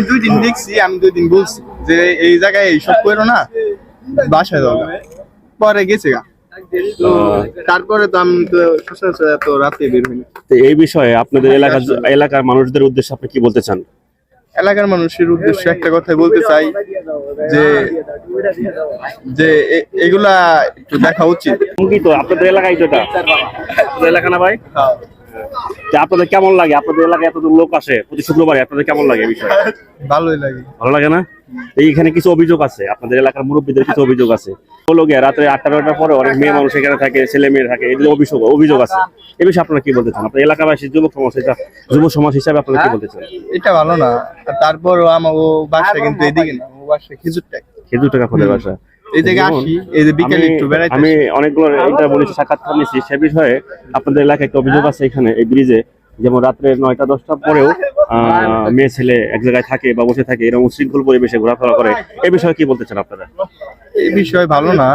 দুই দিন দেখছি, আমি 2 দিন বলছি যে এই জায়গায় এইসব করো না, বাসায় যাও। পরে গেছে গা। তো তারপরে তো আমি তো সচরাচর এত রাতে বের হই না। তো এই বিষয়ে আপনাদের এলাকার মানুষদের উদ্দেশ্যে আপনি কি বলতে চান? এলাকার মানুষের উদ্দেশ্যে একটা কথাই বলতে চাই যে যে এগুলা একটু দেখা উচিত। কি তো আপনাদের এলাকায় তো এটা আপনাদের এলাকা না ভাই? যে আপনাদের কেমন লাগে? আপনাদের এলাকায় এত লোক আসে প্রতি শুক্রবারে, আপনাদের কেমন লাগে এই বিষয়ে? ভালোই লাগে। ভালো লাগে না? এইখানে কিছু অভিযোগ আছে, আপনাদের এলাকার মুরব্বীদের কিছু অভিযোগ আছে। হলো গিয়ে রাত্রে 8টা-9টার পরে অনেক মেয়ে মানুষ এখানে থাকে, ছেলে মেয়ে থাকে, এগুলো অভিযোগ আছে। এই বিষয়ে আপনারা কি বলতে চান? আপনার এলাকাবাসী যুব সমাজ হিসাবে আপনারা কি বলতে চান? এটা ভালো না। তারপরও আমার বাসা কিন্তু এদিকে না, ও বাসা খেজুর টাকা খোদের বাসা। এই জায়গায় আসি, এই যে বিকেলে একটু বেড়াইতে আমি অনেকগুলো ইন্টারভিউ সাক্ষাৎকার নিয়েছি, সে বিষয়ে আপনাদের এলাকায় একটা অভিযোগ আছে এখানে এই ব্রিজে, যেমন রাত্রে 9টা-10টার পরেও মেয়ে ছেলে এক জায়গায় থাকে বা বসে থাকে, এরকম উশৃঙ্খল পরিবেশে ঘোরাফেরা করে। এই বিষয়ে কি বলতে চান আপনারা? এই বিষয় ভালো না,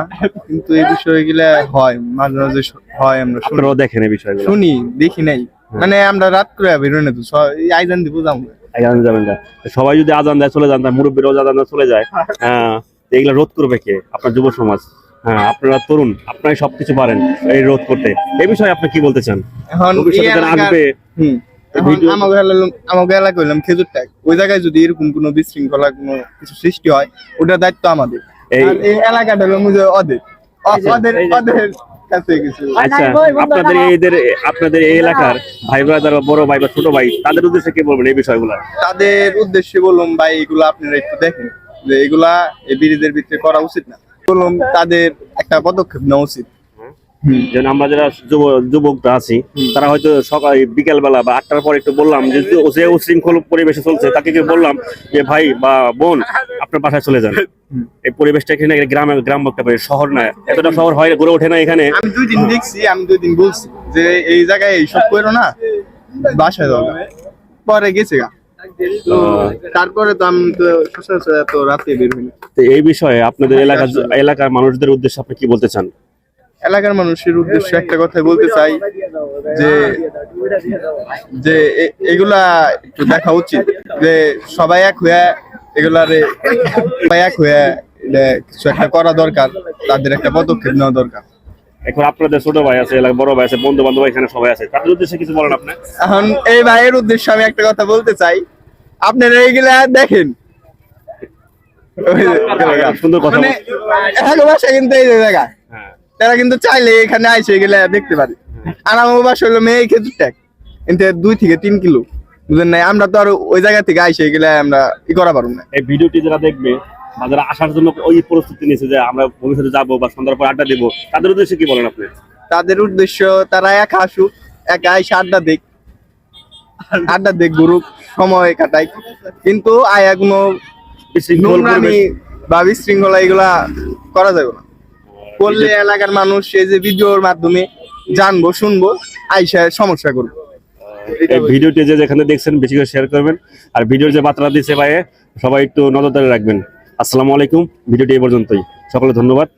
কিন্তু এই বিষয়গুলো হয় মাঝে মাঝে হয়, আমরা আপনারাও দেখেন এই বিষয়গুলো? শুনি, দেখি নাই। মানে আমরা রাত করে বেরোই না, তো আইজান দিব যাবো যাবেন না। সবাই যদি আজান দেয় চলে যান, মুরব্বীরাও আজান দেয় চলে যায়, এগুলা রোধ করবে কে? আপনার যুব সমাজ। হ্যাঁ, আপনারা তরুণ, আপনারাই সবকিছু পারেন এই রোধ করতে। এই বিষয়ে আপনি কি বলতে চান? এখন আসবে আমাকে এলাকা হইলাম খেজুর টাক, ওই জায়গায় যদি এরকম কোনো বিশৃঙ্খলা কোনো কিছু সৃষ্টি হয়, ওটার দায়িত্ব আমাদের। এই এলাকাটা হলো ওদের কাছে কিছু। আচ্ছা, আপনাদের এই এলাকার ভাই ব্রাদার, বড় ভাই বা ছোট ভাই, তাদের উদ্দেশ্যে কি বলবেন এই বিষয়গুলো? তাদের উদ্দেশ্যে বললাম, ভাই এগুলো আপনারা একটু দেখেন যে এগুলা এই ব্রিজের ভিতরে করা উচিত না। বললাম তাদের একটা পদক্ষেপ নেওয়া উচিত। যেন আমরা যারা যুবকরা আছি, তারা হয়তো সকাল বিকেল বেলা বা 8টার পর একটু বললাম যে উশৃঙ্খল পরিবেশে চলছে, তাকে কি বললাম যে ভাই বা বোন আপনার বাসায় চলে যান। এই পরিবেশটা এখানে গ্রাম একটা শহর না, এতটা শহর হয় গড়ে ওঠে না এখানে। আমি 2 দিন দেখছি, আমি 2 দিন বলছি যে এই জায়গায় এইসব করো না, বাসায় যাও। পরে গেছে গা। তো তারপরে তো আমি তো সচরাচর এত রাতে বের হই না। তো এই বিষয়ে আপনাদের এলাকার মানুষদের উদ্দেশ্যে আপনি কি বলতে চান? এলাকার মানুষের উদ্দেশ্যে একটা কথাই বলতে চাই যে যে এগুলা একটু দেখা উচিত যে সবাই এক হয়ে এগুলারে কিছু একটা করা দরকার, তাদের একটা পদক্ষেপ নেওয়া দরকার। এখন আপনাদের ছোট ভাই আছে, বড় ভাই আছে, বন্ধু বান্ধব এখানে সবাই আছে, তাদের উদ্দেশ্যে কিছু বলেন আপনি। এখন এই ভাইয়ের উদ্দেশ্যে আমি একটা কথা বলতে চাই, আপনারা এইগুলা দেখেন। সুন্দর কথা। বাসা কিন্তু এই জায়গা, তারা কিন্তু চাইলে এখানে আইসে গেলে দেখতে পারে। আর আমার বাসা হলো মেয়ে খেজুর টাক, কিন্তু 2 থেকে 3 কিলো, বুঝলেন না? আমরা তো আর ওই জায়গা থেকে আইসে গেলে আমরা ই করা পারবো না। এই ভিডিওটি যারা দেখবে বা যারা আসার জন্য ওই প্রস্তুতি নিয়েছে যে আমরা ভবিষ্যতে যাবো বা সন্ধ্যার পর আড্ডা দেবো, তাদের উদ্দেশ্যে কি বলেন আপনি? তাদের উদ্দেশ্য তারা একা আসুক, একা এসে আড্ডা দেখ ঘুরুক, সময় কাটাই, কিন্তু আয়া কোনো নোংরামি বা বিশৃঙ্খলা এগুলা করা যাবে না। করলে এলাকার মানুষ এই যে ভিডিওর মাধ্যমে জানবো, শুনবো, আইসা সমস্যা করবো। এই ভিডিওটি যেখানে দেখছেন বেশি করে শেয়ার করবেন, আর ভিডিওর যে বার্তা দিচ্ছে ভাই সবাই একটু নজরদারি রাখবেন। আসসালামু আলাইকুম। ভিডিওটি এই পর্যন্তই, সকলে ধন্যবাদ।